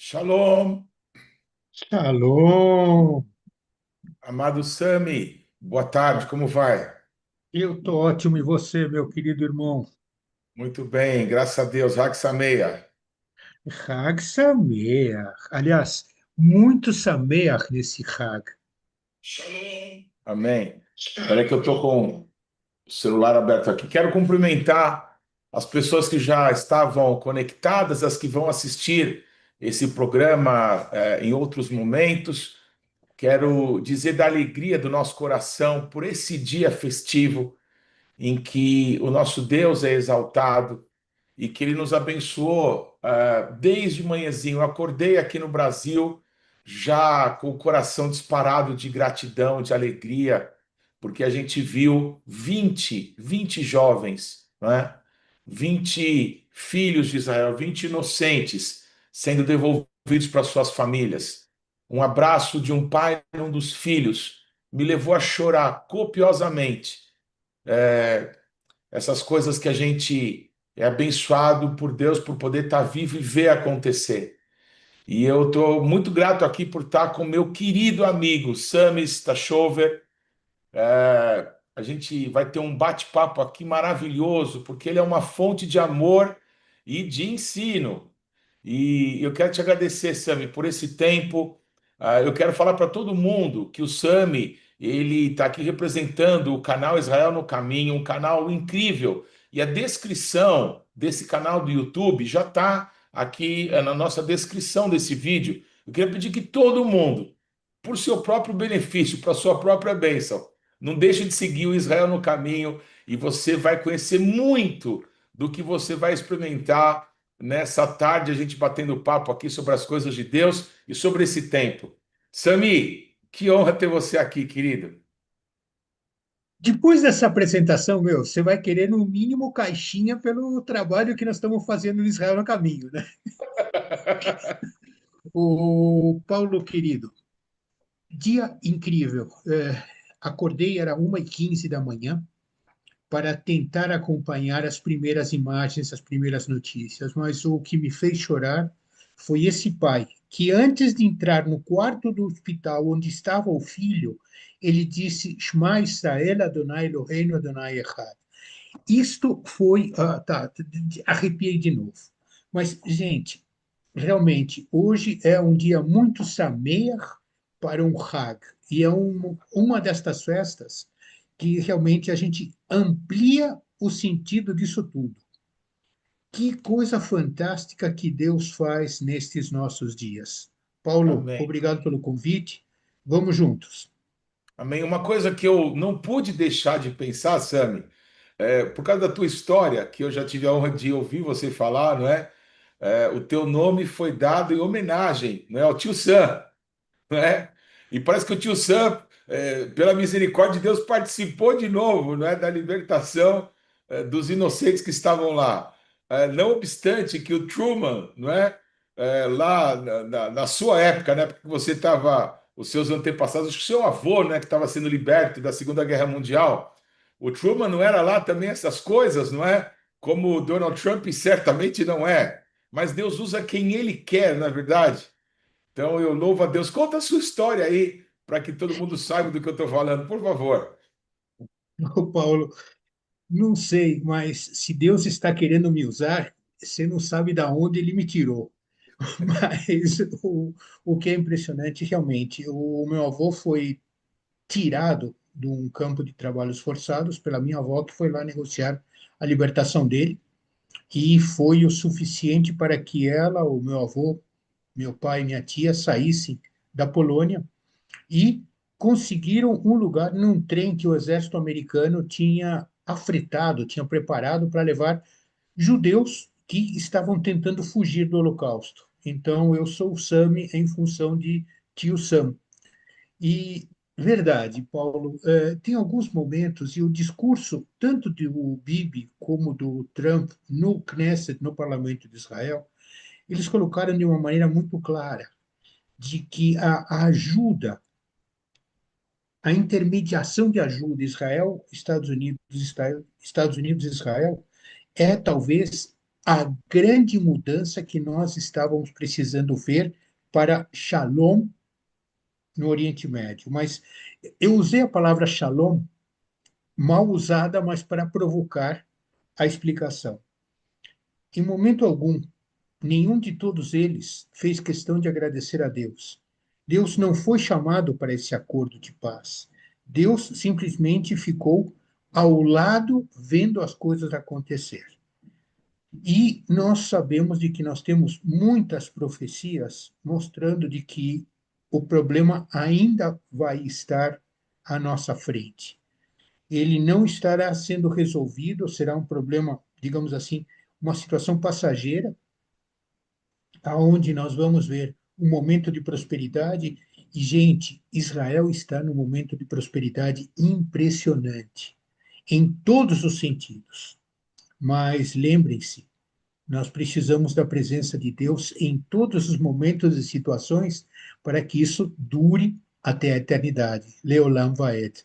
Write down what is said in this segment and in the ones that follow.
Shalom, Shalom, amado Sami, boa tarde, como vai? eu estou ótimo e você, meu querido irmão? Muito bem, graças a Deus, Hag Sameia. Hag Sameach. Aliás, muito Sameach nesse Hag. Shalom. Amém. Espera que eu estou com o celular aberto aqui. Quero cumprimentar as pessoas que já estavam conectadas, as que vão assistir esse programa em outros momentos. Quero dizer da alegria do nosso coração por esse dia festivo em que o nosso Deus é exaltado e que ele nos abençoou desde manhãzinho. Eu acordei aqui no Brasil já com o coração disparado de gratidão, de alegria, porque a gente viu vinte jovens, né? 20 filhos de Israel, 20 inocentes sendo devolvidos para suas famílias. Um abraço de um pai e um dos filhos me levou a chorar copiosamente. Essas coisas que a gente é abençoado por Deus por poder estar vivo e ver acontecer. E eu estou muito grato aqui por estar com meu querido amigo Sami Stachover. A gente vai ter um bate-papo aqui maravilhoso, porque ele é uma fonte de amor e de ensino. E eu quero te agradecer, Sami, por esse tempo. Eu quero falar para todo mundo que o Sami, ele está aqui representando o canal Israel no Caminho, um canal incrível. E a descrição desse canal do YouTube já está aqui na nossa descrição desse vídeo. Eu queria pedir que todo mundo, por seu próprio benefício, para sua própria bênção, não deixe de seguir o Israel no Caminho e você vai conhecer muito do que você vai experimentar nessa tarde, a gente batendo papo aqui sobre as coisas de Deus e sobre esse tempo. Sami, que honra ter você aqui, querido. Depois dessa apresentação, meu, você vai querer no mínimo caixinha pelo trabalho que nós estamos fazendo no Israel no Caminho, né? O Paulo, querido, dia incrível. Acordei, era 1h15 da manhã, para tentar acompanhar as primeiras imagens, as primeiras notícias. Mas o que me fez chorar foi esse pai, que antes de entrar no quarto do hospital onde estava o filho, ele disse: Shema Israel, Adonai Eloheinu, Adonai Echad. Isto foi. Tá, arrepiei de novo. Mas, gente, realmente, hoje é um dia muito sameach para um Hag. E é uma destas festas que realmente a gente amplia o sentido disso tudo. Que coisa fantástica que Deus faz nestes nossos dias. Paulo, Amém. obrigado pelo convite. Vamos juntos. Amém. Uma coisa que eu não pude deixar de pensar, Sami, por causa da tua história, que eu já tive a honra de ouvir você falar, não é? O teu nome foi dado em homenagem, não é, ao tio Sam, não é? E parece que o tio Sam, pela misericórdia de Deus, participou de novo, não é, da libertação, dos inocentes que estavam lá. Não obstante que o Truman, não é, lá na sua época, né, porque você estava, os seus antepassados, acho que o seu avô, né, que estava sendo liberto da Segunda Guerra Mundial, o Truman não era lá também essas coisas, não é? Como o Donald Trump certamente não é. Mas Deus usa quem Ele quer, na verdade. Então eu louvo a Deus. Conta a sua história aí, para que todo mundo saiba do que eu estou falando, por favor. Ô, Paulo, não sei, mas se Deus está querendo me usar, você não sabe da onde ele me tirou. Mas o que é impressionante, realmente, o meu avô foi tirado de um campo de trabalhos forçados pela minha avó, que foi lá negociar a libertação dele, e foi o suficiente para que ela, o meu avô, meu pai e minha tia saíssem da Polônia e conseguiram um lugar num trem que o exército americano tinha afretado, tinha preparado para levar judeus que estavam tentando fugir do Holocausto. Então, eu sou o Sami em função de tio Sam. E verdade, Paulo, tem alguns momentos, e o discurso, tanto do Bibi como do Trump no Knesset, no Parlamento de Israel, eles colocaram de uma maneira muito clara de que a ajuda, a intermediação de Israel, Estados Unidos, Estados Unidos e Israel, é talvez a grande mudança que nós estávamos precisando ver para Shalom no Oriente Médio. Mas eu usei a palavra Shalom mal usada, mas para provocar a explicação. Em momento algum, nenhum de todos eles fez questão de agradecer a Deus. Deus não foi chamado para esse acordo de paz. Deus simplesmente ficou ao lado vendo as coisas acontecer. E nós sabemos de que nós temos muitas profecias mostrando de que o problema ainda vai estar à nossa frente. Ele não estará sendo resolvido, será um problema, digamos assim, uma situação passageira, aonde nós vamos ver um momento de prosperidade. E, gente, Israel está num momento de prosperidade impressionante, em todos os sentidos. Mas lembrem-se, nós precisamos da presença de Deus em todos os momentos e situações para que isso dure até a eternidade. Leolam Vaed.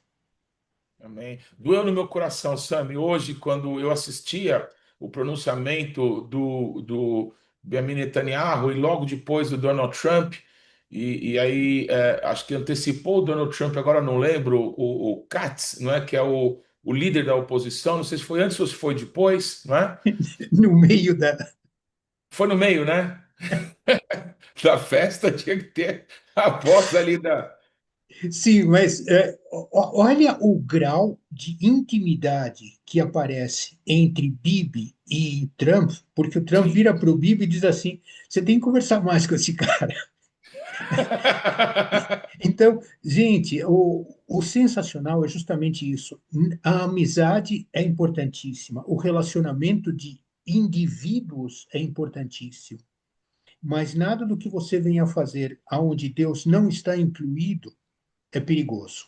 Amém. Doeu no meu coração, Sami, hoje, quando eu assistia o pronunciamento do Benjamin Netanyahu e logo depois do Donald Trump, e aí acho que antecipou o Donald Trump, agora não lembro, o Katz, não é? Que é o líder da oposição, não sei se foi antes ou se foi depois, não é? No meio da, Foi no meio, né? Da festa tinha que ter a voz ali da. sim, mas olha o grau de intimidade que aparece entre Bibi e Trump, porque o Trump Sim. vira para o Bibi e diz assim: você tem que conversar mais com esse cara. Então, gente, o sensacional é justamente isso. A amizade é importantíssima, o relacionamento de indivíduos é importantíssimo, mas nada do que você venha fazer aonde Deus não está incluído é perigoso.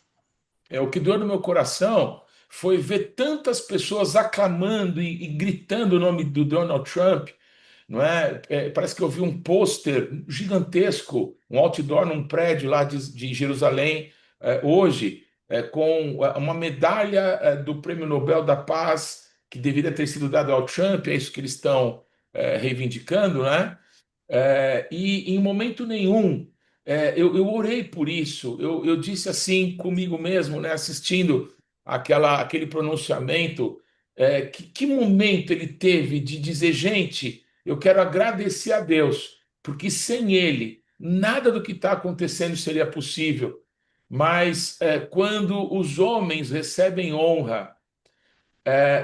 O que doeu no meu coração foi ver tantas pessoas aclamando e gritando o nome do Donald Trump, não é? Parece que eu vi um pôster gigantesco, um outdoor num prédio lá de Jerusalém, hoje, com uma medalha do Prêmio Nobel da Paz, que deveria ter sido dado ao Trump, é isso que eles estão reivindicando, né? E em momento nenhum eu orei por isso. Eu disse assim comigo mesmo, né, assistindo aquele pronunciamento, que momento ele teve de dizer, gente, eu quero agradecer a Deus, porque sem Ele nada do que está acontecendo seria possível. Mas quando os homens recebem honra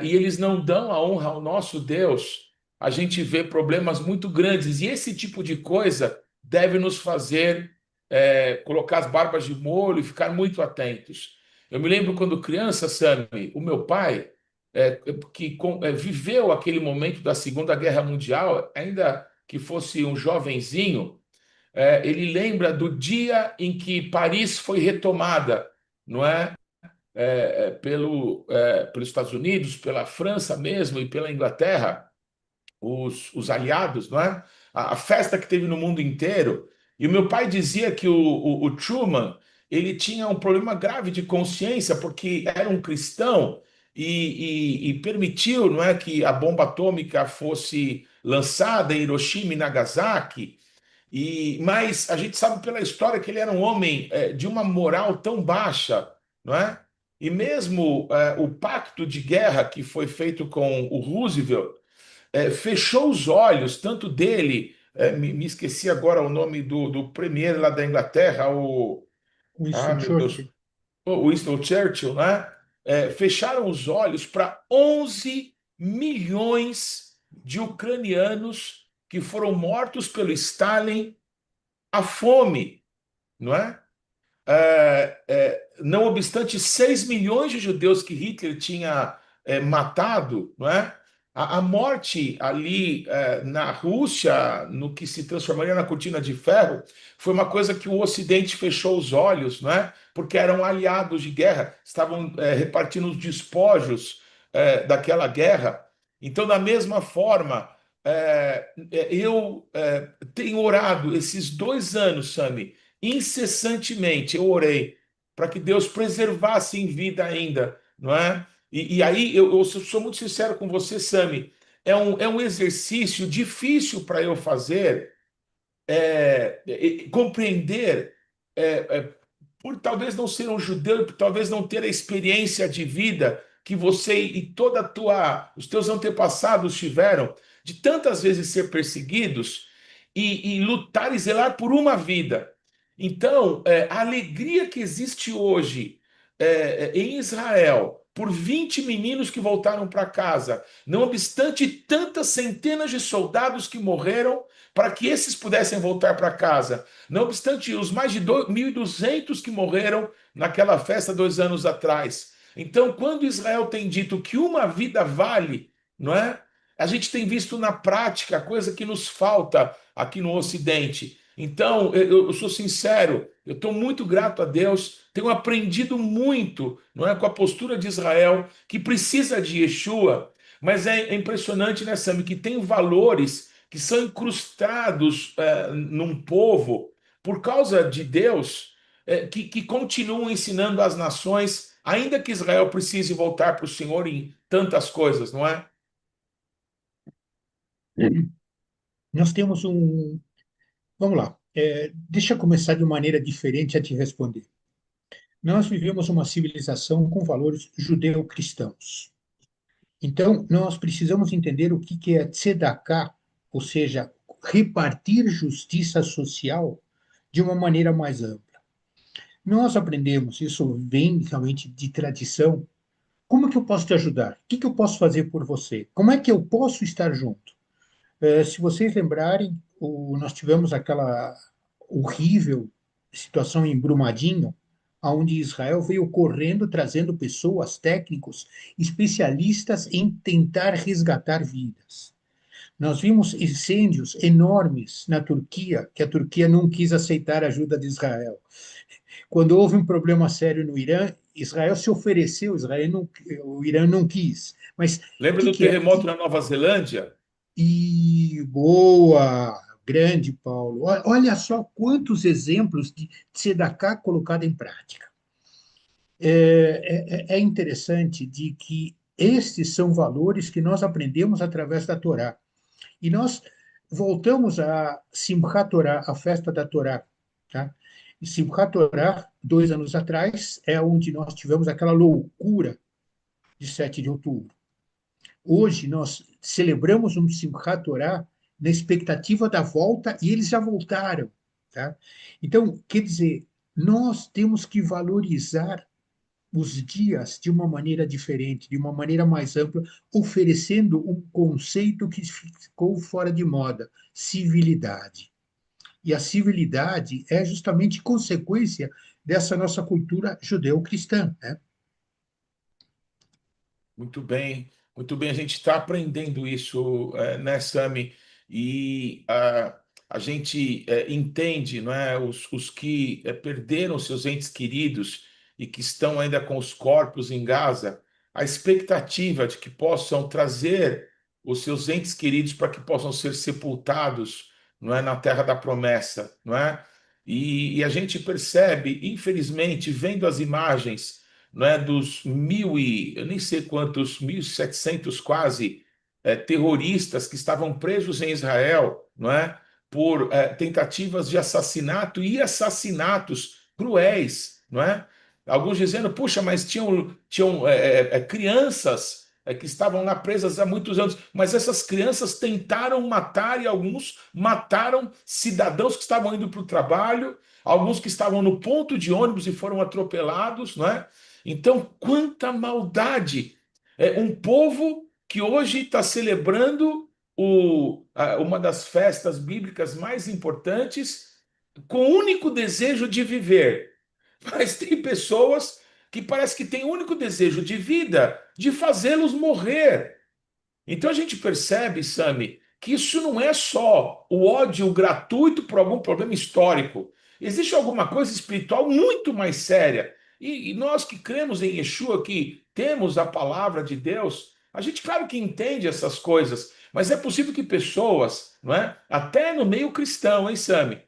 e eles não dão a honra ao nosso Deus, a gente vê problemas muito grandes. E esse tipo de coisa deve nos fazer colocar as barbas de molho e ficar muito atentos. Eu me lembro quando criança, Sami, o meu pai, viveu aquele momento da Segunda Guerra Mundial, ainda que fosse um jovenzinho, ele lembra do dia em que Paris foi retomada, não é? Pelos Estados Unidos, pela França mesmo e pela Inglaterra, os aliados, não é? A festa que teve no mundo inteiro. E o meu pai dizia que o Truman ele tinha um problema grave de consciência porque era um cristão e permitiu, não é, que a bomba atômica fosse lançada em Hiroshima e Nagasaki. Mas a gente sabe pela história que ele era um homem de uma moral tão baixa, não é? E mesmo o pacto de guerra que foi feito com o Roosevelt fechou os olhos, tanto dele, me esqueci agora o nome do premier lá da Inglaterra, Winston meu Deus, Churchill. o Winston Churchill, né? Fecharam os olhos para 11 milhões de ucranianos que foram mortos pelo Stalin à fome, não é? Não obstante 6 milhões de judeus que Hitler tinha matado, não é? A morte ali na Rússia, no que se transformaria na cortina de ferro, foi uma coisa que o Ocidente fechou os olhos, não é? Porque eram aliados de guerra, estavam repartindo os despojos daquela guerra. Então, da mesma forma, eu tenho orado esses 2 anos, Sami, incessantemente eu orei para que Deus preservasse em vida ainda, não é? E aí eu sou muito sincero com você, Sami. é um exercício difícil para eu fazer, compreender, por talvez não ser um judeu, por talvez não ter a experiência de vida que você e toda os teus antepassados tiveram, de tantas vezes ser perseguidos e lutar e zelar por uma vida. Então, a alegria que existe hoje em Israel por 20 meninos que voltaram para casa, não obstante tantas centenas de soldados que morreram para que esses pudessem voltar para casa, não obstante os mais de 1.200 que morreram naquela festa 2 anos atrás. Então, quando Israel tem dito que uma vida vale, não é? A gente tem visto na prática, coisa que nos falta aqui no Ocidente. Então, eu sou sincero, eu estou muito grato a Deus, tenho aprendido muito, não é, com a postura de Israel, que precisa de Yeshua, mas é impressionante, né, Sami, que tem valores que são incrustados num povo por causa de Deus, que continuam ensinando às nações, ainda que Israel precise voltar para o Senhor em tantas coisas, não é? Nós temos um. Vamos lá. Deixa eu começar de uma maneira diferente a te responder. Nós vivemos uma civilização com valores judeu-cristãos. Então, nós precisamos entender o que é tzedakah, ou seja, repartir justiça social de uma maneira mais ampla. Nós aprendemos, isso vem realmente de tradição. Como que eu posso te ajudar? O que eu posso fazer por você? Como é que eu posso estar junto? Se vocês lembrarem, nós tivemos aquela horrível situação em Brumadinho, onde Israel veio correndo, trazendo pessoas, técnicos, especialistas em tentar resgatar vidas. Nós vimos incêndios enormes na Turquia, que a Turquia não quis aceitar a ajuda de Israel. Quando houve um problema sério no Irã, Israel se ofereceu, o Irã não quis. Mas o Lembra que, do que é? terremoto na Nova Zelândia? E boa, grande Paulo. Olha só quantos exemplos de tzedakah colocado em prática. É interessante de que estes são valores que nós aprendemos através da Torá. E nós voltamos a Simchat Torá, a festa da Torá. Tá? E Simchat Torá, 2 anos atrás, é onde nós tivemos aquela loucura de 7 de outubro. Hoje nós celebramos um Simchat Torá na expectativa da volta e eles já voltaram. Tá? Então, quer dizer, nós temos que valorizar os dias de uma maneira diferente, de uma maneira mais ampla, oferecendo um conceito que ficou fora de moda: civilidade. E a civilidade é justamente consequência dessa nossa cultura judeu-cristã. Né? Muito bem, a gente está aprendendo isso, né, Sami? E a gente entende, não é, os que perderam seus entes queridos e que estão ainda com os corpos em Gaza, a expectativa de que possam trazer os seus entes queridos para que possam ser sepultados, não é, na terra da promessa, não é? E a gente percebe, infelizmente, vendo as imagens, não é, dos mil e eu nem sei quantos, 1.700 quase terroristas que estavam presos em Israel, não é, por tentativas de assassinato e assassinatos cruéis, não é? Alguns dizendo, puxa, mas tinham crianças que estavam lá presas há muitos anos, mas essas crianças tentaram matar e alguns mataram cidadãos que estavam indo para o trabalho, alguns que estavam no ponto de ônibus e foram atropelados, não é? Então, quanta maldade! É um povo que hoje está celebrando uma das festas bíblicas mais importantes, com o único desejo de viver. Mas tem pessoas que parece que têm o único desejo de vida de fazê-los morrer. Então a gente percebe, Sami, que isso não é só o ódio gratuito por algum problema histórico. Existe alguma coisa espiritual muito mais séria. E nós que cremos em Yeshua, que temos a palavra de Deus, a gente, claro que entende essas coisas, mas é possível que pessoas, não é? Até no meio cristão, hein, Sami?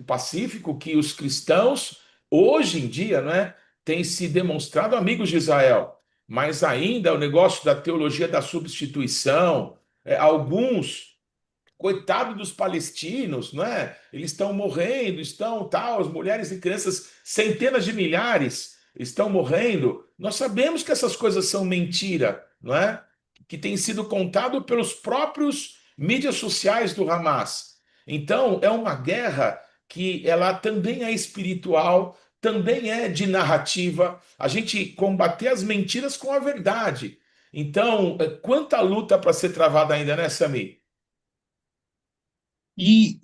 Pacífico que os cristãos, hoje em dia, não é? Têm se demonstrado amigos de Israel. mas ainda o negócio da teologia da substituição, alguns, coitado dos palestinos, não é? Eles estão morrendo, estão tal, as mulheres e crianças, centenas de milhares estão morrendo. Nós sabemos que essas coisas são mentira, não é? Que tem sido contado pelos próprios mídias sociais do Hamas. Então, é uma guerra que ela também é espiritual, também é de narrativa. A gente combater as mentiras com a verdade. Então, quanta luta para ser travada ainda, né, Sami? E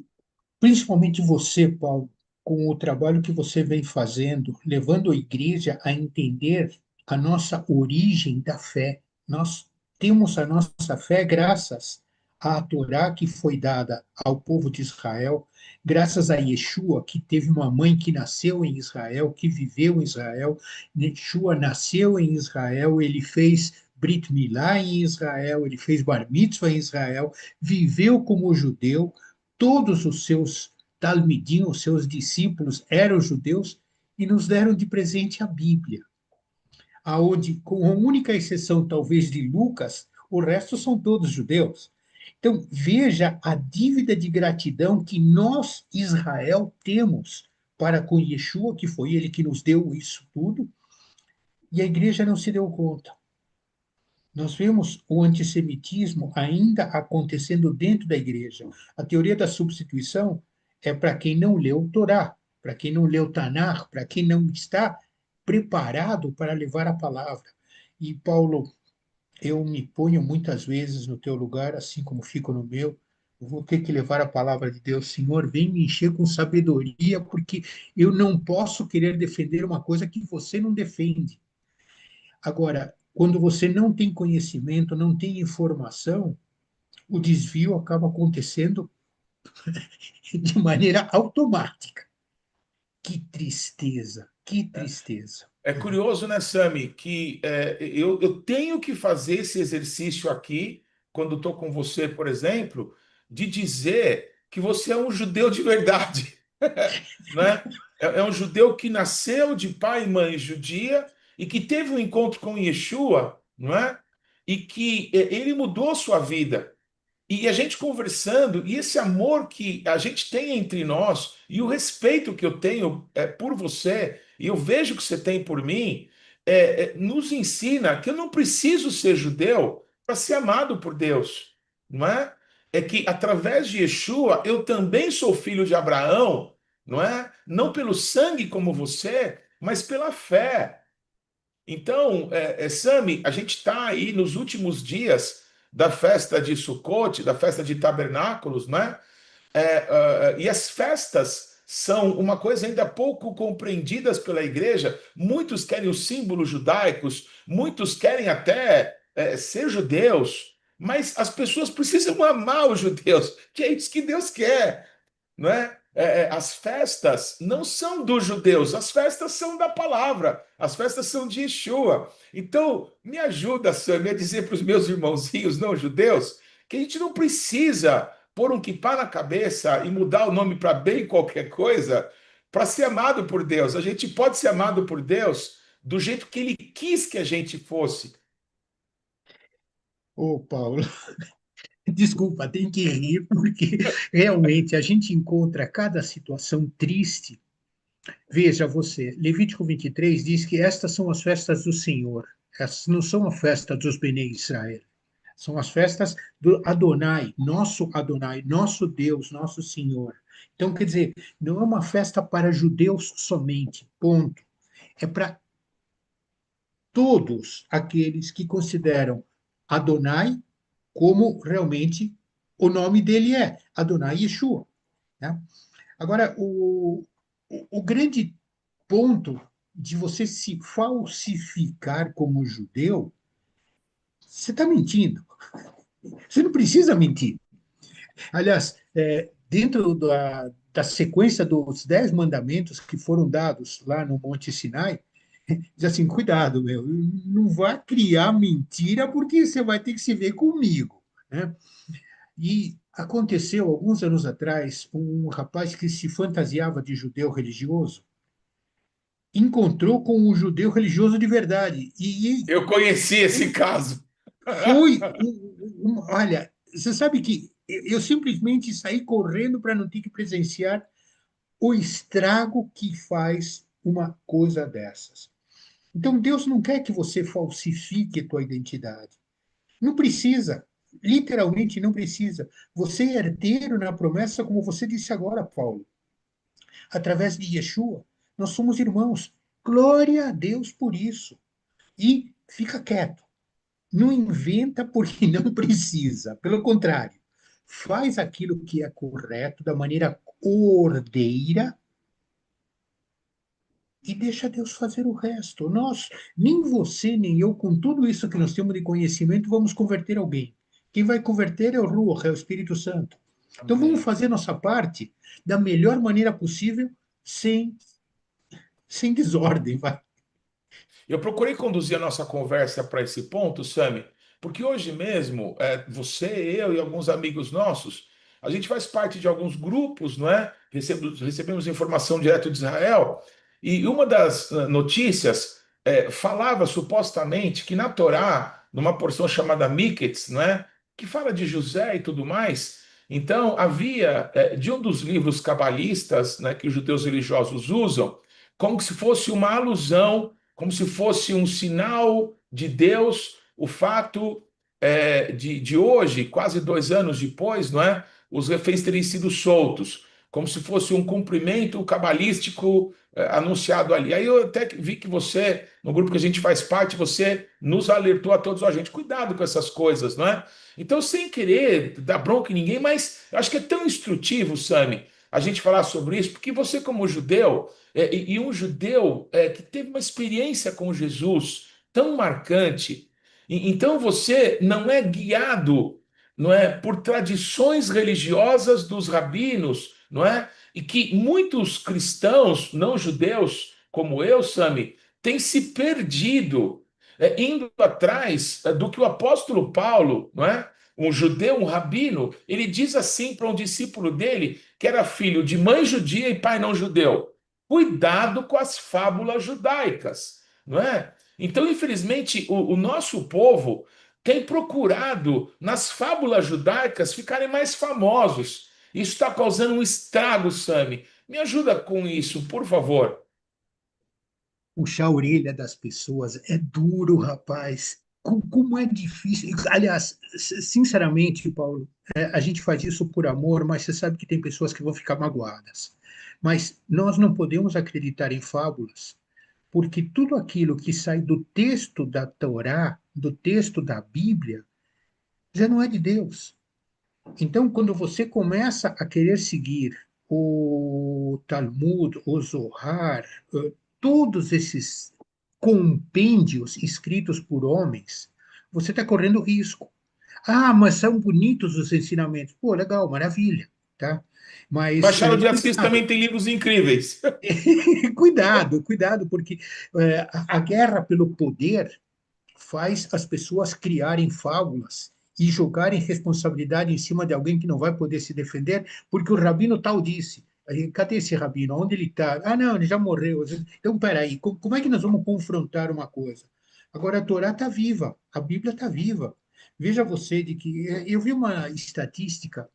principalmente você, Paulo, com o trabalho que você vem fazendo, levando a igreja a entender a nossa origem da fé. Nós temos a nossa fé graças à Torá que foi dada ao povo de Israel, graças a Yeshua, que teve uma mãe que nasceu em Israel, que viveu em Israel. Yeshua nasceu em Israel, ele fez Brit Milá em Israel, ele fez Bar Mitzvah em Israel, viveu como judeu, todos os seus talmidim, os seus discípulos, eram judeus e nos deram de presente a Bíblia, aonde, com a única exceção talvez de Lucas, o resto são todos judeus. Então, veja a dívida de gratidão que nós, Israel, temos para com Yeshua, que foi ele que nos deu isso tudo, e a igreja não se deu conta. Nós vemos o antissemitismo ainda acontecendo dentro da igreja. A teoria da substituição é para quem não leu o Torá, para quem não leu o Tanar, para quem não está preparado para levar a palavra. E, Paulo, eu me ponho muitas vezes no teu lugar, assim como fico no meu. Eu vou ter que levar a palavra de Deus. Senhor, vem me encher com sabedoria, porque eu não posso querer defender uma coisa que você não defende. Agora, quando você não tem conhecimento, não tem informação, o desvio acaba acontecendo de maneira automática. Que tristeza, que tristeza. É curioso, né, Sami, que eu tenho que fazer esse exercício aqui, quando estou com você, por exemplo, de dizer que você é um judeu de verdade, né? É um judeu que nasceu de pai e mãe judia e que teve um encontro com Yeshua, não é? E que ele mudou sua vida. E a gente conversando, e esse amor que a gente tem entre nós, e o respeito que eu tenho por você, e eu vejo que você tem por mim, nos ensina que eu não preciso ser judeu para ser amado por Deus, não é? É que através de Yeshua eu também sou filho de Abraão, não é? Não pelo sangue como você, mas pela fé. Então, Sami, a gente está aí nos últimos dias da festa de Sukkot, da festa de tabernáculos, né? E as festas são uma coisa ainda pouco compreendidas pela igreja. Muitos querem os símbolos judaicos, muitos querem até ser judeus, mas as pessoas precisam amar os judeus, que é isso que Deus quer, não é? As festas não são dos judeus, as festas são da palavra, as festas são de Yeshua. Então, me ajuda, Sam, a dizer para os meus irmãozinhos não judeus que a gente não precisa pôr um kippah na cabeça e mudar o nome para bem qualquer coisa para ser amado por Deus. A gente pode ser amado por Deus do jeito que Ele quis que a gente fosse. Ô, Paulo, desculpa, tem que rir, porque realmente a gente encontra cada situação triste. Veja você, Levítico 23 diz que estas são as festas do Senhor. Essas não são a festa dos Bnei Israel. São as festas do Adonai, nosso Deus, nosso Senhor. Então, quer dizer, não é uma festa para judeus somente, ponto. É para todos aqueles que consideram Adonai como realmente o nome dele é, Adonai Yeshua. Né? Agora, o grande ponto de você se falsificar como judeu, você está mentindo. Você não precisa mentir. Aliás, dentro da sequência dos 10 mandamentos que foram dados lá no Monte Sinai, diz assim: cuidado, meu, não vá criar mentira, porque você vai ter que se ver comigo. Né? E aconteceu, alguns anos atrás, um rapaz que se fantasiava de judeu religioso, encontrou com um judeu religioso de verdade. E Eu conheci esse caso. foi olha, você sabe que eu simplesmente saí correndo para não ter que presenciar o estrago que faz uma coisa dessas. Então, Deus não quer que você falsifique a tua identidade. Não precisa. Literalmente não precisa. Você é herdeiro na promessa, como você disse agora, Paulo. Através de Yeshua, nós somos irmãos. Glória a Deus por isso. E fica quieto. Não inventa porque não precisa. Pelo contrário, faz aquilo que é correto da maneira ordeira e deixa Deus fazer o resto. Nós, nem você, nem eu, com tudo isso que nós temos de conhecimento, vamos converter alguém. Quem vai converter é o Ruach, é o Espírito Santo. Então vamos Amém. fazer nossa parte da melhor maneira possível, sem, sem desordem, vai. Eu procurei conduzir a nossa conversa para esse ponto, Sami, porque hoje mesmo, você, eu e alguns amigos nossos, a gente faz parte de alguns grupos, não é? Recebemos informação direto de Israel, e uma das notícias falava supostamente que na Torá, numa porção chamada Miketz, não é? Que fala de José e tudo mais, então havia, de um dos livros cabalistas, né, que os judeus religiosos usam, como se fosse uma alusão, como se fosse um sinal de Deus, o fato de hoje, quase 2 anos depois, não é? Os reféns terem sido soltos, como se fosse um cumprimento cabalístico anunciado ali. Aí eu até vi que você, no grupo que a gente faz parte, você nos alertou a todos, a gente, cuidado com essas coisas, não é? Então, sem querer dar bronca em ninguém, mas eu acho que é tão instrutivo, Sami, a gente falar sobre isso, porque você, como judeu, e um judeu que teve uma experiência com Jesus tão marcante. Então você não é guiado, não é, por tradições religiosas dos rabinos, não é? E que muitos cristãos não judeus, como eu, Sami, têm se perdido indo atrás do que o apóstolo Paulo, não é? Um judeu, um rabino, ele diz assim para um discípulo dele, que era filho de mãe judia e pai não judeu: cuidado com as fábulas judaicas, não é? Então, infelizmente, o nosso povo tem procurado nas fábulas judaicas ficarem mais famosos. Isso está causando um estrago, Sami. Me ajuda com isso, por favor. Puxar a orelha das pessoas é duro, rapaz. Como é difícil. Aliás, sinceramente, Paulo, a gente faz isso por amor, mas você sabe que tem pessoas que vão ficar magoadas. Mas nós não podemos acreditar em fábulas, porque tudo aquilo que sai do texto da Torá, do texto da Bíblia, já não é de Deus. Então, quando você começa a querer seguir o Talmud, o Zohar, todos esses compêndios escritos por homens, você está correndo risco. Ah, mas são bonitos os ensinamentos. Pô, legal, maravilha, tá? Mas Machado de Assis cuidado, também tem livros incríveis. cuidado, porque a guerra pelo poder faz as pessoas criarem fábulas e jogarem responsabilidade em cima de alguém que não vai poder se defender, porque o rabino tal disse. Cadê esse rabino? Onde ele está? Ah, não, ele já morreu. Então, peraí, como é que nós vamos confrontar uma coisa? Agora, a Torá está viva, a Bíblia está viva. Veja você de que eu vi uma estatística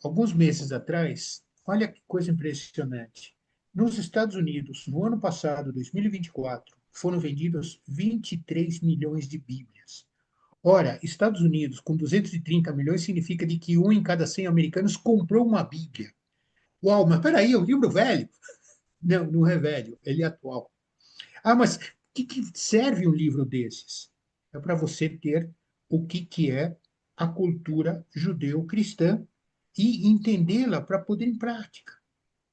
alguns meses atrás. Olha que coisa impressionante. Nos Estados Unidos, no ano passado, 2024, foram vendidos 23 milhões de Bíblias. Ora, Estados Unidos, com 230 milhões, significa de que um em cada 100 americanos comprou uma Bíblia. Uau, mas peraí, é um livro velho? Não, não é velho, ele é atual. Ah, mas o que serve um livro desses? É para você ter o que é a cultura judeu-cristã e entendê-la para pôr em prática.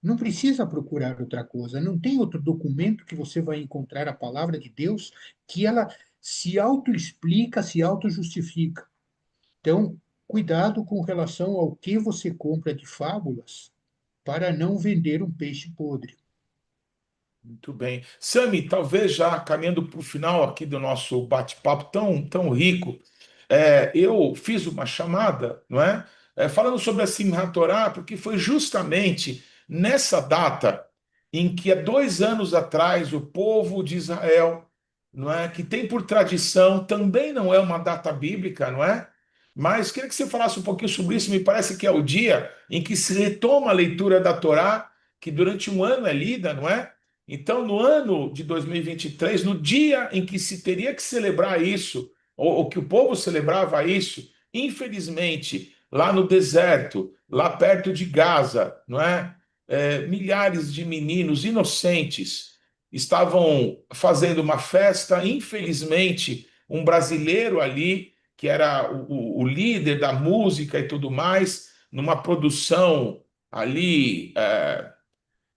Não precisa procurar outra coisa, não tem outro documento que você vai encontrar a palavra de Deus que ela se autoexplica, se autojustifica. Então, cuidado com relação ao que você compra de fábulas para não vender um peixe podre. Muito bem. Sami, talvez já caminhando para o final aqui do nosso bate-papo tão rico, eu fiz uma chamada, não é? Falando sobre a Simchat Torah, porque foi justamente nessa data em que há 2 anos atrás o povo de Israel, não é, que tem por tradição, também não é uma data bíblica, não é? Mas queria que você falasse um pouquinho sobre isso. Me parece que é o dia em que se retoma a leitura da Torá, que durante um ano é lida, não é? Então, no ano de 2023, no dia em que se teria que celebrar isso, ou que o povo celebrava isso, infelizmente, lá no deserto, lá perto de Gaza, não é? Milhares de meninos inocentes estavam fazendo uma festa. Infelizmente, um brasileiro ali, que era o líder da música e tudo mais, numa produção ali,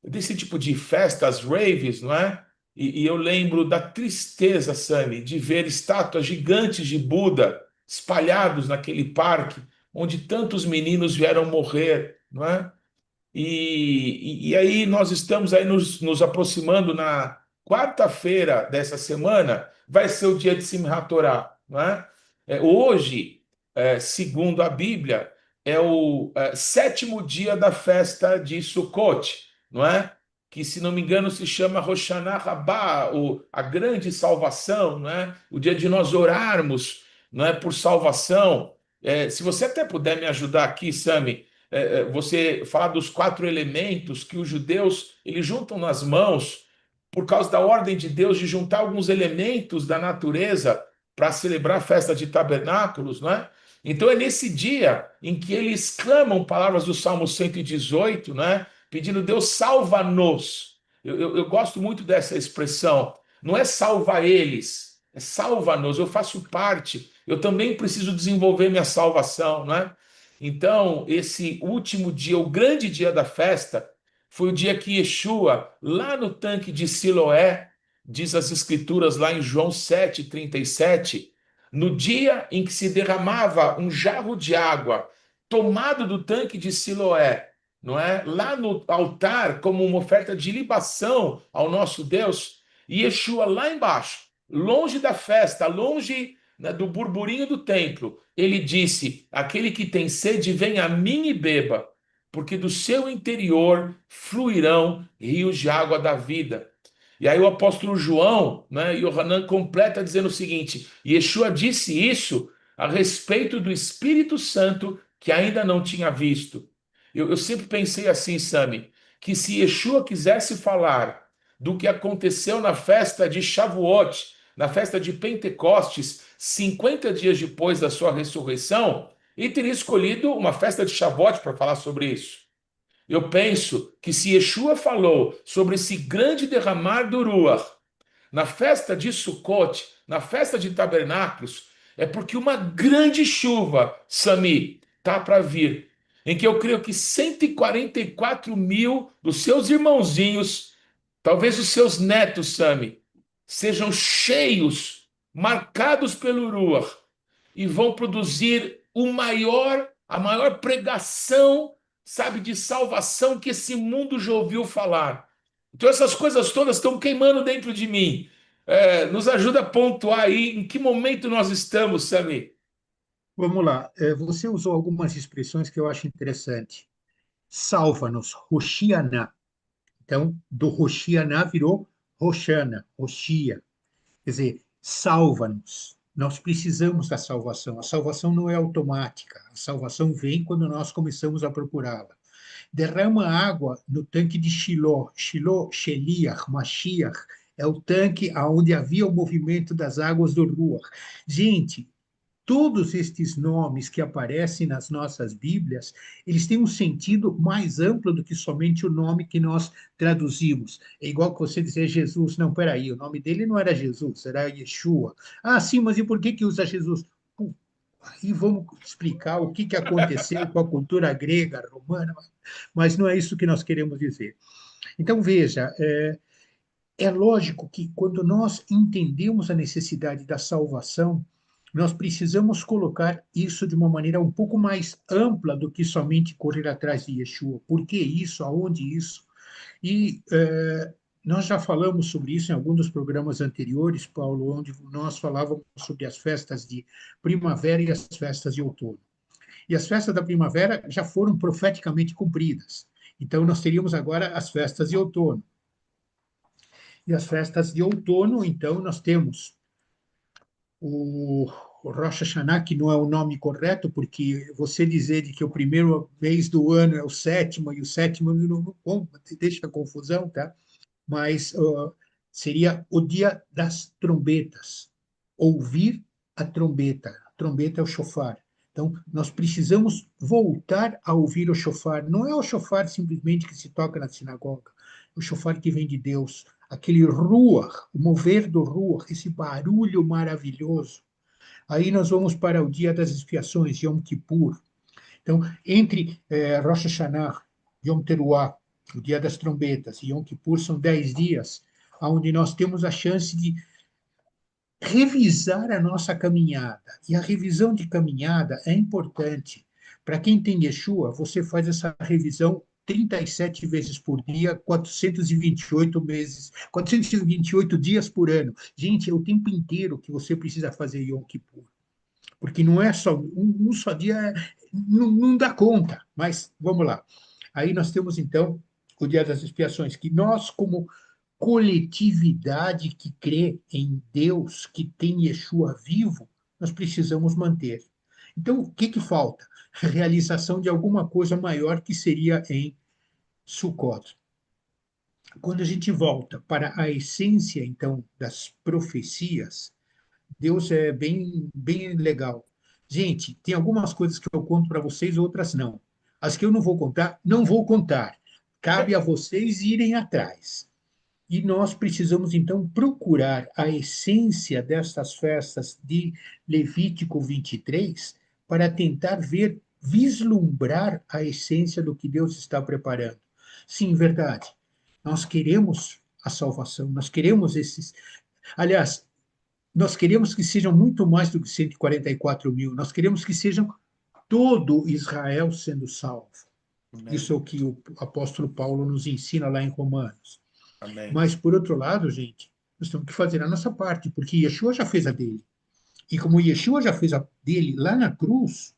desse tipo de festas, raves, não é? E eu lembro da tristeza, Sami, de ver estátuas gigantes de Buda espalhados naquele parque, onde tantos meninos vieram morrer, não é? E aí nós estamos aí nos aproximando na quarta-feira dessa semana, vai ser o dia de Simchat Torá, não é? Hoje, segundo a Bíblia, é o sétimo dia da festa de Sukkot, não é? Que, se não me engano, se chama Rosh Hashanah Rabbah, a grande salvação, não é? O dia de nós orarmos, não é, por salvação. Se você até puder me ajudar aqui, Sami, você falar dos 4 elementos que os judeus eles juntam nas mãos por causa da ordem de Deus de juntar alguns elementos da natureza para celebrar a festa de tabernáculos, não é? Então é nesse dia em que eles clamam palavras do Salmo 118, né? Pedindo: Deus, salva-nos. Eu gosto muito dessa expressão. Não é salva eles, é salva-nos. Eu faço parte. Eu também preciso desenvolver minha salvação, não é? Então, esse último dia, o grande dia da festa, foi o dia que Yeshua, lá no tanque de Siloé, diz as Escrituras lá em João 7:37, no dia em que se derramava um jarro de água tomado do tanque de Siloé, não é? Lá no altar, como uma oferta de libação ao nosso Deus, e Yeshua lá embaixo, longe da festa, longe, né, do burburinho do templo, ele disse: aquele que tem sede, venha a mim e beba, porque do seu interior fluirão rios de água da vida. E aí o apóstolo João, né, Yohanan, completa dizendo o seguinte: Yeshua disse isso a respeito do Espírito Santo que ainda não tinha visto. Eu sempre pensei assim, Sami, que se Yeshua quisesse falar do que aconteceu na festa de Shavuot, na festa de Pentecostes, 50 dias depois da sua ressurreição, ele teria escolhido uma festa de Shavuot para falar sobre isso. Eu penso que se Yeshua falou sobre esse grande derramar do Ruach na festa de Sukkot, na festa de tabernáculos, é porque uma grande chuva, Sami, tá para vir, em que eu creio que 144 mil dos seus irmãozinhos, talvez os seus netos, Sami, sejam cheios, marcados pelo Ruach, e vão produzir a maior pregação, sabe, de salvação que esse mundo já ouviu falar. Então essas coisas todas estão queimando dentro de mim. Nos ajuda a pontuar aí em que momento nós estamos, Sami. Vamos lá. Você usou algumas expressões que eu acho interessante. Salva-nos, Hoshianá. Então, do Hoshianá virou Roshana, Hoshia. Quer dizer, salva-nos. Nós precisamos da salvação. A salvação não é automática. A salvação vem quando nós começamos a procurá-la. Derrama água no tanque de Shiloh. Shiloh, Sheliach, Mashiach, é o tanque onde havia o movimento das águas do Ruach. Gente, todos estes nomes que aparecem nas nossas Bíblias, eles têm um sentido mais amplo do que somente o nome que nós traduzimos. É igual que você dizer Jesus. Não, peraí, o nome dele não era Jesus, era Yeshua. Ah, sim, mas e por que usa Jesus? Aí vamos explicar o que aconteceu com a cultura grega, romana, mas não é isso que nós queremos dizer. Então, veja, é lógico que quando nós entendemos a necessidade da salvação, nós precisamos colocar isso de uma maneira um pouco mais ampla do que somente correr atrás de Yeshua. Por que isso? Aonde isso? E nós já falamos sobre isso em alguns dos programas anteriores, Paulo, onde nós falávamos sobre as festas de primavera e as festas de outono. E as festas da primavera já foram profeticamente cumpridas. Então, nós teríamos agora as festas de outono. E as festas de outono, então, nós temos o Rosh Hashanah, que não é o nome correto, porque você dizer de que o primeiro mês do ano é o sétimo, e o sétimo não, bom, deixa a confusão, tá? Mas seria o dia das trombetas. Ouvir a trombeta. A trombeta é o shofar. Então, nós precisamos voltar a ouvir o shofar. Não é o shofar simplesmente que se toca na sinagoga. É o shofar que vem de Deus. Aquele ruach, o mover do ruach, esse barulho maravilhoso. Aí nós vamos para o dia das expiações, Yom Kippur. Então, entre Rosh Hashanah, Yom Teruah, o dia das trombetas, e Yom Kippur são 10 dias, onde nós temos a chance de revisar a nossa caminhada. E a revisão de caminhada é importante. Para quem tem Yeshua, você faz essa revisão 37 vezes por dia, 428 meses, 428 dias por ano. Gente, é o tempo inteiro que você precisa fazer Yom Kippur. Porque não é só um só dia, não dá conta. Mas vamos lá. Aí nós temos, então, o Dia das Expiações, que nós, como coletividade que crê em Deus, que tem Yeshua vivo, nós precisamos manter. Então, o que falta? A realização de alguma coisa maior que seria em Sukkot. Quando a gente volta para a essência, então, das profecias, Deus é bem legal. Gente, tem algumas coisas que eu conto para vocês, outras não. As que eu não vou contar, não vou contar. Cabe a vocês irem atrás. E nós precisamos, então, procurar a essência destas festas de Levítico 23 para tentar ver, vislumbrar a essência do que Deus está preparando. Sim, verdade. Nós queremos a salvação, nós queremos esses. Aliás, nós queremos que sejam muito mais do que 144 mil, nós queremos que sejam todo Israel sendo salvo. Isso Amém. é o que o apóstolo Paulo nos ensina lá em Romanos. Amém. Mas, por outro lado, gente, nós temos que fazer a nossa parte, porque Yeshua já fez a dele. E como Yeshua já fez a dele lá na cruz,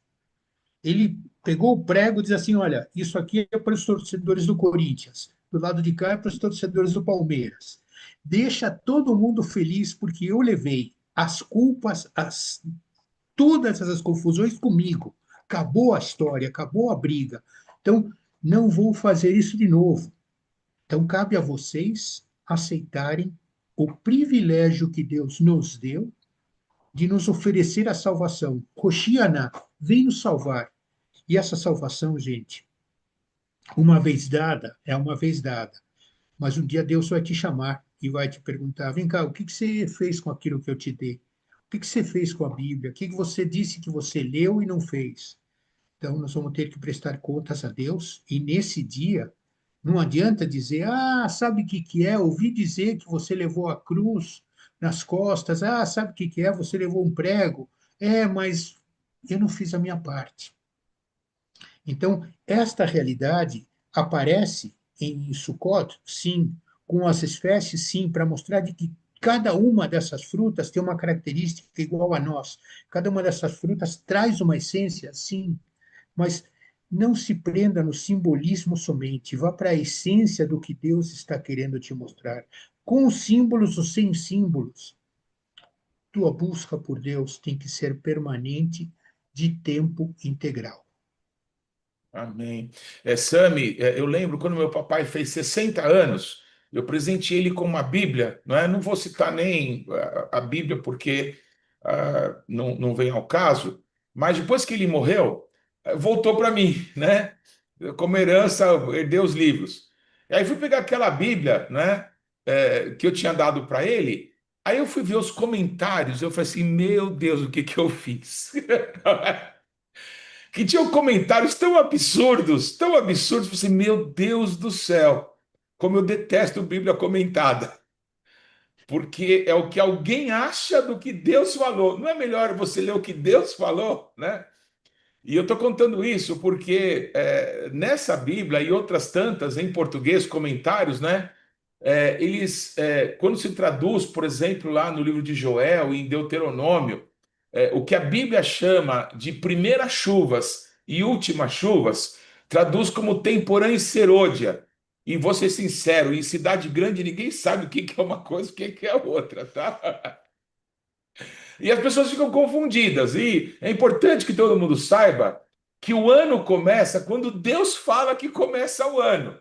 ele pegou o prego e diz assim: olha, isso aqui é para os torcedores do Corinthians, do lado de cá é para os torcedores do Palmeiras. Deixa todo mundo feliz, porque eu levei as culpas, todas essas confusões comigo. Acabou a história, acabou a briga. Então, não vou fazer isso de novo. Então, cabe a vocês aceitarem o privilégio que Deus nos deu de nos oferecer a salvação. Hoshiana, vem nos salvar. E essa salvação, gente, uma vez dada, é uma vez dada. Mas um dia Deus vai te chamar e vai te perguntar: vem cá, o que você fez com aquilo que eu te dei? O que você fez com a Bíblia? O que você disse que você leu e não fez? Então, nós vamos ter que prestar contas a Deus, e nesse dia, não adianta dizer: sabe o que é? Ouvi dizer que você levou a cruz nas costas, sabe o que é? Você levou um prego. Mas eu não fiz a minha parte. Então, esta realidade aparece em Sukkot, sim, com as espécies, sim, para mostrar de que cada uma dessas frutas tem uma característica igual a nós. Cada uma dessas frutas traz uma essência, sim, mas não se prenda no simbolismo somente, vá para a essência do que Deus está querendo te mostrar, com símbolos ou sem símbolos. Tua busca por Deus tem que ser permanente, de tempo integral. Amém. Sami, eu lembro quando meu papai fez 60 anos, eu presenteei ele com uma Bíblia, não é? Não vou citar nem a Bíblia porque não vem ao caso, mas depois que ele morreu, voltou para mim, né? Como herança, eu herdei os livros. E aí fui pegar aquela Bíblia, né? Que eu tinha dado para ele. Aí eu fui ver os comentários, eu falei assim, meu Deus, o que que eu fiz? Que tinham comentários tão absurdos, você, meu Deus do céu, como eu detesto Bíblia comentada, porque é o que alguém acha do que Deus falou. Não é melhor você ler o que Deus falou, né? E eu estou contando isso porque nessa Bíblia e outras tantas em português, comentários, né? Quando se traduz, por exemplo, lá no livro de Joel e em Deuteronômio, o que a Bíblia chama de primeiras chuvas e últimas chuvas, traduz como temporã e serôdia. E vou ser sincero, em cidade grande ninguém sabe o que que é uma coisa e o que que é outra, tá? E as pessoas ficam confundidas. E é importante que todo mundo saiba que o ano começa quando Deus fala que começa o ano.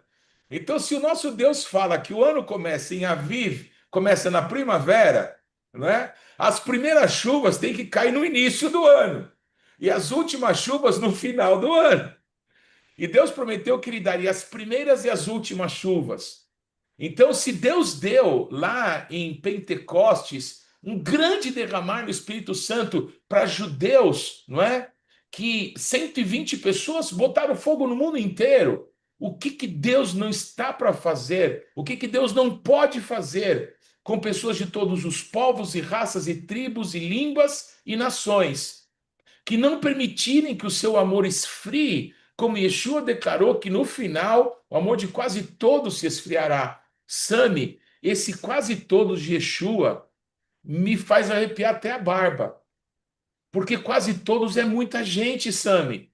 Então, se o nosso Deus fala que o ano começa em Aviv, começa na primavera, né? As primeiras chuvas têm que cair no início do ano e as últimas chuvas no final do ano. E Deus prometeu que ele daria as primeiras e as últimas chuvas. Então, se Deus deu lá em Pentecostes um grande derramar do Espírito Santo para judeus, não é? Que 120 pessoas botaram fogo no mundo inteiro. O que que Deus não está para fazer? O que que Deus não pode fazer com pessoas de todos os povos e raças e tribos e línguas e nações? Que não permitirem que o seu amor esfrie, como Yeshua declarou que no final o amor de quase todos se esfriará. Sami, esse quase todos de Yeshua me faz arrepiar até a barba, porque quase todos é muita gente, Sami.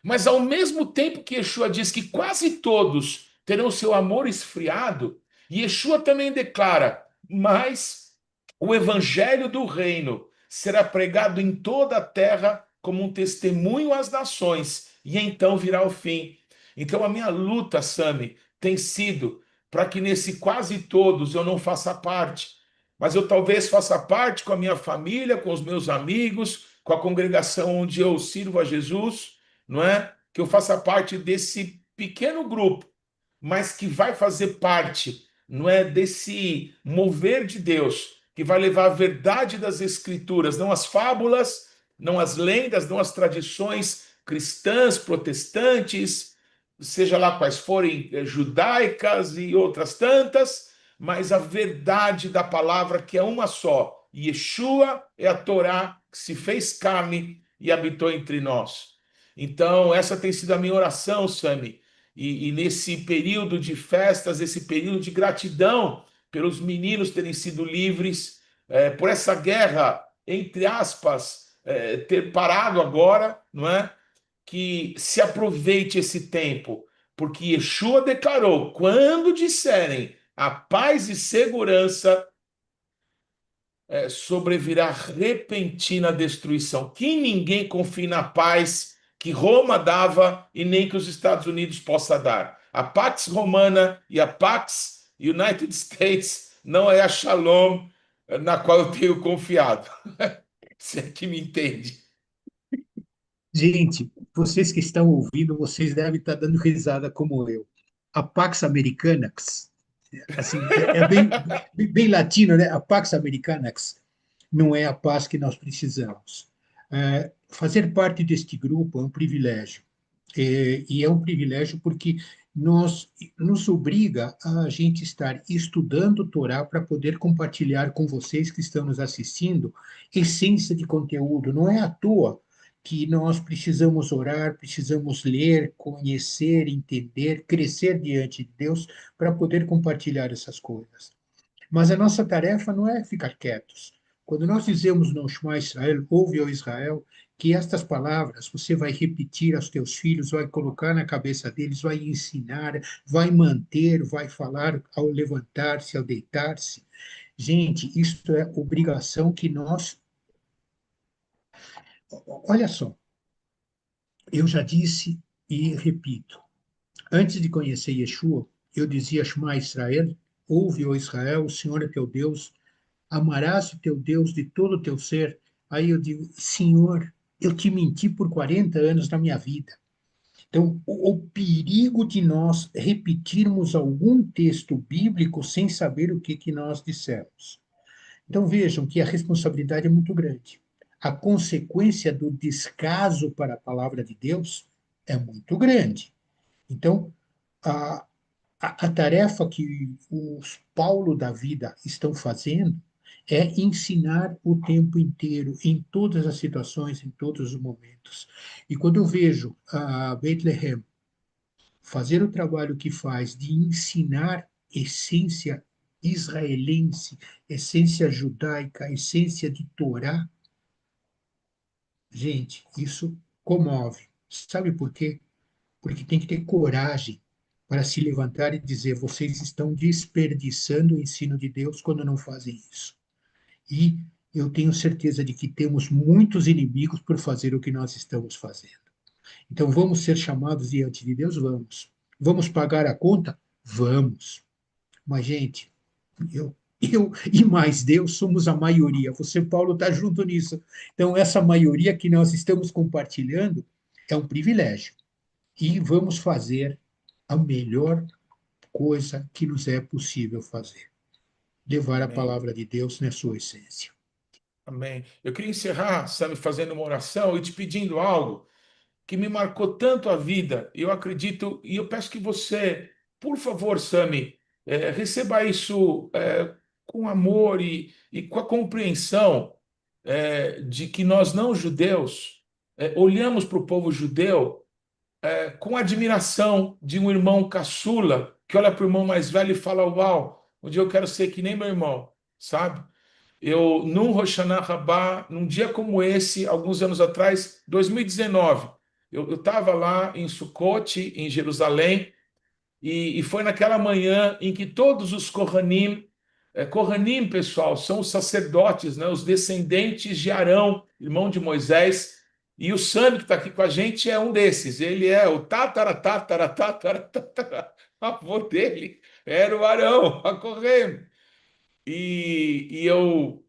Mas ao mesmo tempo que Yeshua diz que quase todos terão seu amor esfriado, Yeshua também declara: mas o evangelho do reino será pregado em toda a terra como um testemunho às nações, e então virá o fim. Então a minha luta, Sami, tem sido para que nesse quase todos eu não faça parte, mas eu talvez faça parte com a minha família, com os meus amigos, com a congregação onde eu sirvo a Jesus, não é? Que eu faça parte desse pequeno grupo, mas que vai fazer parte, não é, desse mover de Deus, que vai levar a verdade das Escrituras, não as fábulas, não as lendas, não as tradições cristãs, protestantes, seja lá quais forem, judaicas e outras tantas, mas a verdade da palavra que é uma só. Yeshua é a Torá que se fez carne e habitou entre nós. Então, essa tem sido a minha oração, Sami. E nesse período de festas, esse período de gratidão pelos meninos terem sido livres, por essa guerra, entre aspas, ter parado agora, não é? Que se aproveite esse tempo, porque Yeshua declarou: quando disserem a paz e segurança, sobrevirá repentina destruição. Que ninguém confie na paz que Roma dava e nem que os Estados Unidos possa dar. A Pax Romana e a Pax United States não é a Shalom na qual eu tenho confiado. Você é que me entende. Gente, vocês que estão ouvindo, vocês devem estar dando risada como eu. A Pax Americanax, assim, é bem latino, né? A Pax Americanax não é a paz que nós precisamos. Fazer parte deste grupo é um privilégio. E é um privilégio porque nos obriga a gente estar estudando Torá para poder compartilhar com vocês que estão nos assistindo essência de conteúdo. Não é à toa que nós precisamos orar, precisamos ler, conhecer, entender, crescer diante de Deus para poder compartilhar essas coisas. Mas a nossa tarefa não é ficar quietos. Quando nós dizemos no Shema Israel, ouve, ó Israel, que estas palavras você vai repetir aos teus filhos, vai colocar na cabeça deles, vai ensinar, vai manter, vai falar ao levantar-se, ao deitar-se. Gente, isto é obrigação que nós. Olha só, eu já disse e repito, antes de conhecer Yeshua, eu dizia Shema Israel, ouve, ó Israel, o Senhor é teu Deus, amarás o teu Deus de todo o teu ser. Aí eu digo, Senhor, eu te menti por 40 anos da minha vida. Então, o perigo de nós repetirmos algum texto bíblico sem saber o que nós dissemos. Então, vejam que a responsabilidade é muito grande. A consequência do descaso para a palavra de Deus é muito grande. Então, a, a tarefa que os Paulo da vida estão fazendo é ensinar o tempo inteiro, em todas as situações, em todos os momentos. E quando eu vejo a Bethlehem fazer o trabalho que faz de ensinar essência israelense, essência judaica, essência de Torá, gente, isso comove. Sabe por quê? Porque tem que ter coragem. para se levantar e dizer: vocês estão desperdiçando o ensino de Deus quando não fazem isso. E eu tenho certeza de que temos muitos inimigos por fazer o que nós estamos fazendo. Então, vamos ser chamados diante de Deus? Vamos. Vamos pagar a conta? Vamos. Mas, gente, eu e mais Deus somos a maioria. Você, Paulo, está junto nisso. Então, essa maioria que nós estamos compartilhando é um privilégio. E vamos fazer a melhor coisa que nos é possível fazer: levar a Amém. palavra de Deus na sua essência. Amém. Eu queria encerrar, Sami, fazendo uma oração e te pedindo algo que me marcou tanto a vida. Eu acredito, e eu peço que você, por favor, Sami, receba isso com amor e com a compreensão de que nós não judeus olhamos para o povo judeu com admiração de um irmão caçula que olha para o irmão mais velho e fala: Uau, um dia eu quero ser que nem meu irmão, sabe? Eu, num Rosh Hashanah, num dia como esse, alguns anos atrás, 2019, eu estava lá em Sucote, em Jerusalém, e foi naquela manhã em que todos os Kohanim, Kohanim, pessoal, são os sacerdotes, né, os descendentes de Arão, irmão de Moisés, e o Sami, que está aqui com a gente, é um desses. Ele é o avô dele, era o Arão, a Kohen. E eu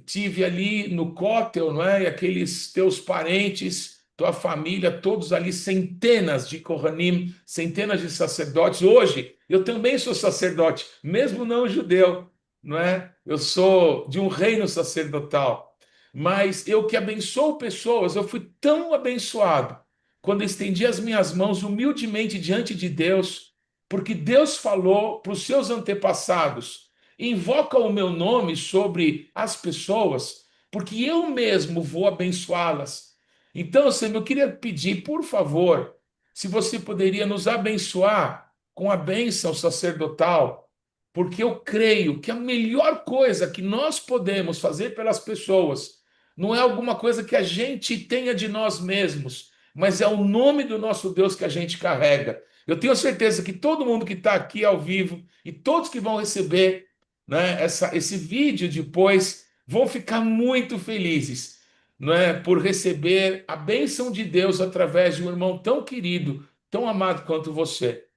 tive ali no cótel, não é? E aqueles teus parentes, tua família, todos ali, centenas de Kohanim, centenas de sacerdotes. Hoje, eu também sou sacerdote, mesmo não judeu, não é? Eu sou de um reino sacerdotal. Mas eu que abençoo pessoas, eu fui tão abençoado quando estendi as minhas mãos humildemente diante de Deus, porque Deus falou para os seus antepassados: invoca o meu nome sobre as pessoas, porque eu mesmo vou abençoá-las. Então, Senhor, eu queria pedir, por favor, se você poderia nos abençoar com a bênção sacerdotal, porque eu creio que a melhor coisa que nós podemos fazer pelas pessoas não é alguma coisa que a gente tenha de nós mesmos, mas é o nome do nosso Deus que a gente carrega. Eu tenho certeza que todo mundo que está aqui ao vivo e todos que vão receber, né, esse vídeo depois vão ficar muito felizes, né, por receber a bênção de Deus através de um irmão tão querido, tão amado quanto você.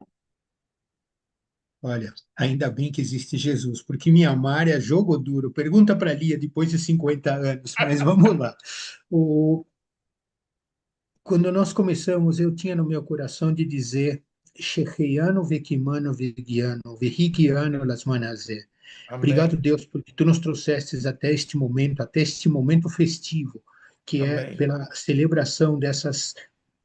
Olha, ainda bem que existe Jesus, porque me amar é jogo duro. Pergunta para a Lia depois de 50 anos, mas vamos lá. O, Quando nós começamos, eu tinha no meu coração de dizer: Shechianu vekimano vegiano, vehikiano las manazé. Obrigado, Amém, Deus, porque tu nos trouxestes até este momento festivo, que é amém. pela celebração dessas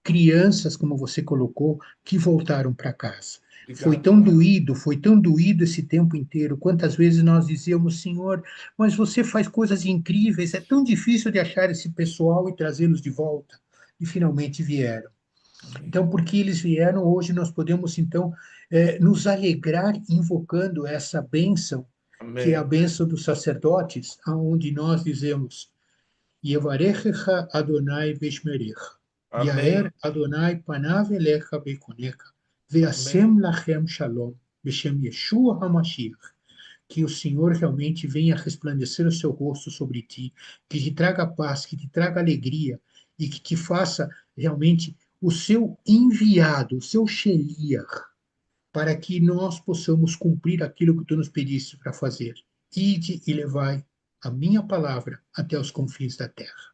crianças, como você colocou, que voltaram para casa. Obrigado, Pai. Foi tão doído esse tempo inteiro. Quantas vezes nós dizíamos: Senhor, mas você faz coisas incríveis, é tão difícil de achar esse pessoal e trazê-los de volta. E finalmente vieram. Amém, Então, porque eles vieram, hoje nós podemos, então, nos alegrar invocando essa bênção, que é a amém, bênção dos sacerdotes, aonde nós dizemos: Yevarechecha Adonai Veshmerecha. Yaer amém, Adonai Panav Elecha Bekonecha. amém, Veasem Lachem Shalom. Beshem Yeshua HaMashiach. Que o Senhor realmente venha resplandecer o seu rosto sobre ti, que te traga paz, que te traga alegria e que te faça realmente o seu enviado, o seu Sheliach, para que nós possamos cumprir aquilo que tu nos pediste para fazer. Ide e levai a minha palavra até os confins da terra.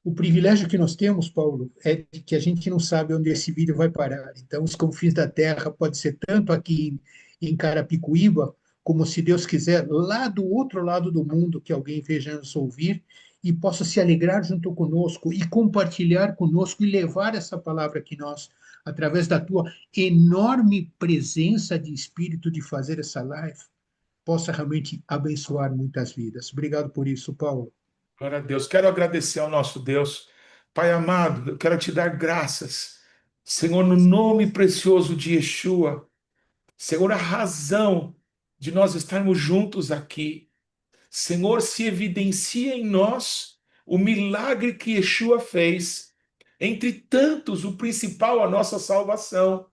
O privilégio que nós temos, Paulo, é de que a gente não sabe onde esse vídeo vai parar. Então, os confins da terra pode ser tanto aqui em Carapicuíba, como, se Deus quiser, lá do outro lado do mundo, que alguém veja nos ouvir e possa se alegrar junto conosco e compartilhar conosco e levar essa palavra que nós, através da tua enorme presença de espírito de fazer essa live, possa realmente abençoar muitas vidas. Obrigado por isso, Paulo. glória a Deus. Quero agradecer ao nosso Deus. Pai amado, eu quero te dar graças, Senhor, no nome precioso de Yeshua. Senhor, a razão de nós estarmos juntos aqui. Senhor, se evidencia em nós o milagre que Yeshua fez. Entre tantos, o principal, a nossa salvação.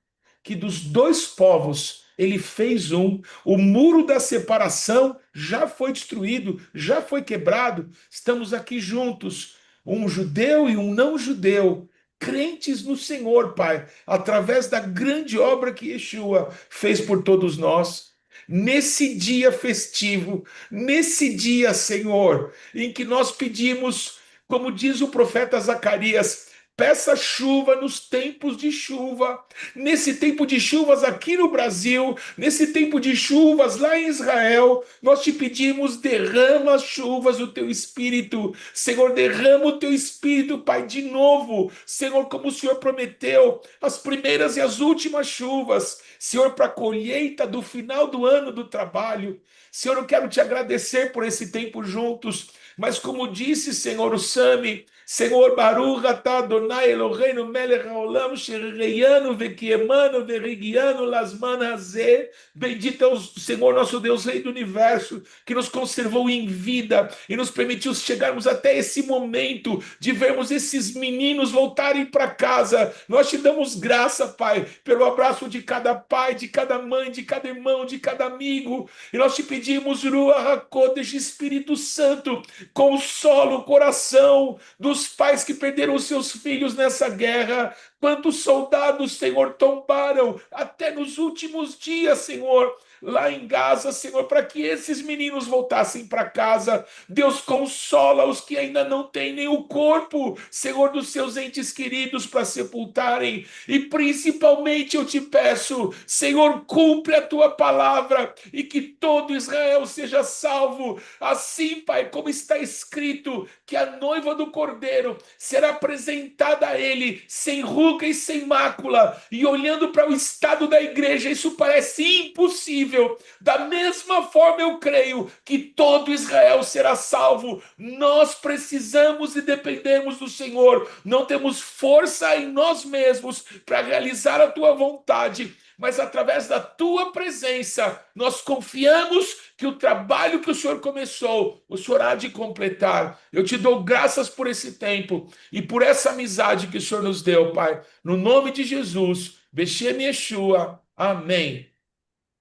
que dos dois povos ele fez um. O muro da separação já foi destruído, já foi quebrado. Estamos aqui juntos, um judeu e um não judeu, crentes no Senhor, Pai, através da grande obra que Yeshua fez por todos nós. Nesse dia festivo, nesse dia, Senhor, em que nós pedimos, como diz o profeta Zacarias, peça chuva nos tempos de chuva. Nesse tempo de chuvas aqui no Brasil, nesse tempo de chuvas lá em Israel, nós te pedimos, derrama as chuvas do teu espírito. Senhor, derrama o teu espírito, Pai, de novo. Senhor, como o Senhor prometeu, as primeiras e as últimas chuvas. Senhor, para a colheita do final do ano do trabalho. Senhor, eu quero te agradecer por esse tempo juntos. Mas como disse, Senhor, o Sami, Senhor, Baruch atah Adonai Eloheinu melech haolam shereianu vekiemanu verigianu lasman hazeh. Bendito é o Senhor, nosso Deus, Rei do Universo, que nos conservou em vida e nos permitiu chegarmos até esse momento de vermos esses meninos voltarem para casa. Nós te damos graça, Pai, pelo abraço de cada pai, de cada mãe, de cada irmão, de cada amigo. E nós te pedimos, Ruach HaKodesh, Espírito Santo, consola o coração dos pais que perderam os seus filhos nessa guerra. Quantos soldados, Senhor, tombaram até nos últimos dias, Senhor, lá em Gaza, Senhor, para que esses meninos voltassem para casa. Deus, consola os que ainda não têm nem o corpo, Senhor, dos seus entes queridos para sepultarem. E principalmente eu te peço, Senhor, cumpre a tua palavra e que todo Israel seja salvo. Assim, Pai, como está escrito, que a noiva do Cordeiro será apresentada a ele sem ruga e sem mácula. E olhando para o estado da igreja, isso parece impossível. Da mesma forma, eu creio que todo Israel será salvo. Nós precisamos e dependemos do Senhor. Não temos força em nós mesmos para realizar a tua vontade, mas através da tua presença, nós confiamos que o trabalho que o Senhor começou, o Senhor há de completar. Eu te dou graças por esse tempo e por essa amizade que o Senhor nos deu, Pai. No nome de Jesus, Beshem Yeshua. Amém.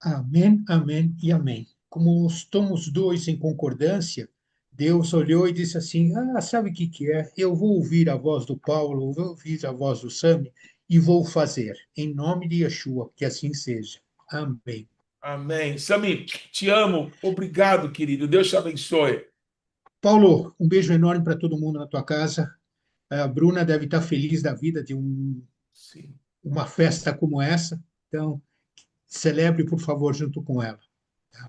Amém, amém e amém. Como estamos dois em concordância, Deus olhou e disse assim: Ah, sabe o que que é? Eu vou ouvir a voz do Paulo, vou ouvir a voz do Sami e vou fazer, em nome de Yeshua, que assim seja. Amém. Amém. Sami, te amo. Obrigado, querido. Deus te abençoe. Paulo, um beijo enorme para todo mundo na tua casa. A Bruna deve estar feliz da vida de Sim. uma festa como essa. Então, celebre, por favor, junto com ela.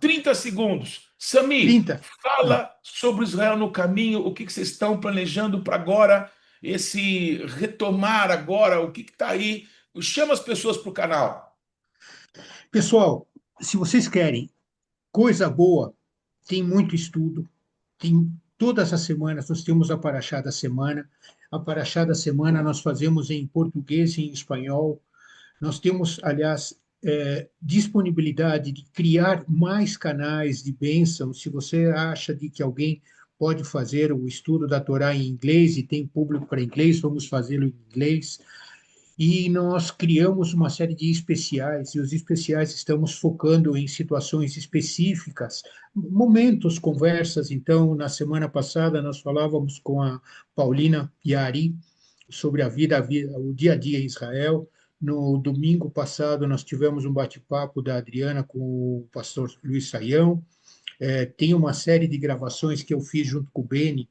30 segundos. Sami, 30. Ah, fala sobre Israel no caminho, o que vocês estão planejando para agora, esse retomar agora, o que está aí. Chama as pessoas para o canal. pessoal, se vocês querem coisa boa, tem muito estudo, tem todas as semanas nós temos a Paraxá da semana. A Paraxá da semana nós fazemos em português e em espanhol. Nós temos, aliás, disponibilidade de criar mais canais de bênção. Se você acha de que alguém pode fazer o estudo da Torá em inglês e tem público para inglês, vamos fazê-lo em inglês. E nós criamos uma série de especiais, e os especiais estamos focando em situações específicas, momentos, conversas. Então, na semana passada, nós falávamos com a Paulina Piari sobre a vida, o dia a dia em Israel. No domingo passado, nós tivemos um bate-papo da Adriana com o pastor Luiz Saião. Tem uma série de gravações que eu fiz junto com o Beni,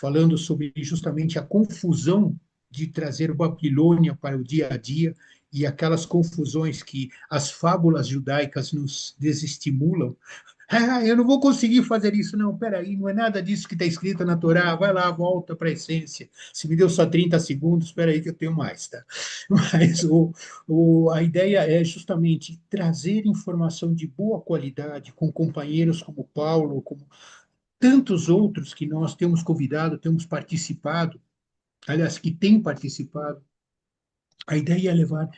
falando sobre justamente a confusão de trazer Babilônia para o dia a dia e aquelas confusões que as fábulas judaicas nos desestimulam. Ah, eu não vou conseguir fazer isso, não. Peraí, não é nada disso que está escrito na Torá. Vai lá, volta para a essência. Se me deu só 30 segundos, espera aí que eu tenho mais, tá? Mas a ideia é justamente trazer informação de boa qualidade com companheiros como Paulo, como tantos outros que nós temos convidado, temos participado, aliás, que têm participado. A ideia é levar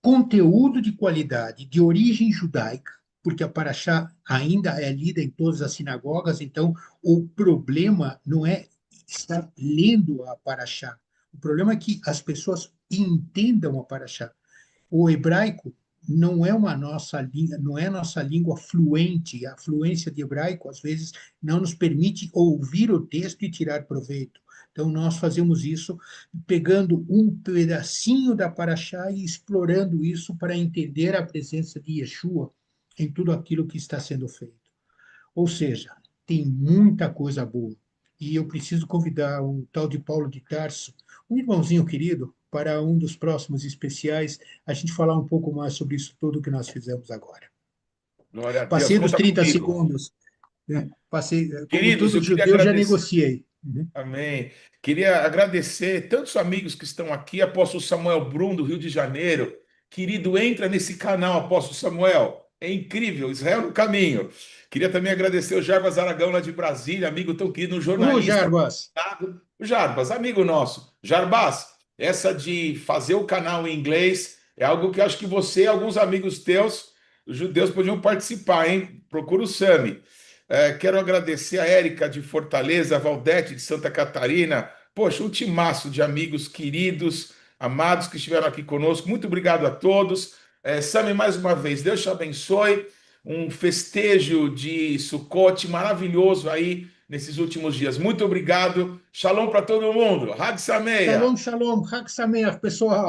conteúdo de qualidade, de origem judaica, porque a Paraxá ainda é lida em todas as sinagogas, então o problema não é estar lendo a Paraxá, o problema é que as pessoas entendam a Paraxá. O hebraico não é uma nossa língua, não é nossa língua fluente. A fluência de hebraico às vezes não nos permite ouvir o texto e tirar proveito. Então nós fazemos isso pegando um pedacinho da Paraxá e explorando isso para entender a presença de Yeshua em tudo aquilo que está sendo feito. Ou seja, tem muita coisa boa. E eu preciso convidar o tal de Paulo de Tarso, um irmãozinho querido, para um dos próximos especiais, a gente falar um pouco mais sobre isso tudo que nós fizemos agora. Glória a Deus, Passei dos conta 30 comigo. segundos, né? Passei, como Queridos, todo eu queria judeu, já agradecer. negociei. Uhum. Amém. Queria agradecer tantos amigos que estão aqui, apóstolo Samuel Brum, do Rio de Janeiro. Querido, entra nesse canal, apóstolo Samuel. É incrível, Israel no caminho. Queria também agradecer o Jarbas Aragão, lá de Brasília, amigo tão querido, um Ô, jornalista. Jarbas, O Jarbas, amigo nosso. Jarbas, essa de fazer o canal em inglês é algo que eu acho que você e alguns amigos teus, os judeus, podiam participar, hein? Procura o Sami. Quero agradecer a Érica de Fortaleza, a Valdete de Santa Catarina. Poxa, um timaço de amigos queridos, amados que estiveram aqui conosco. Muito obrigado a todos. Sami, mais uma vez, Deus te abençoe. Um festejo de Sucote maravilhoso aí nesses últimos dias. Muito obrigado. Shalom para todo mundo. Hag shalom, Sameach. shalom, Hag Sameach, pessoal.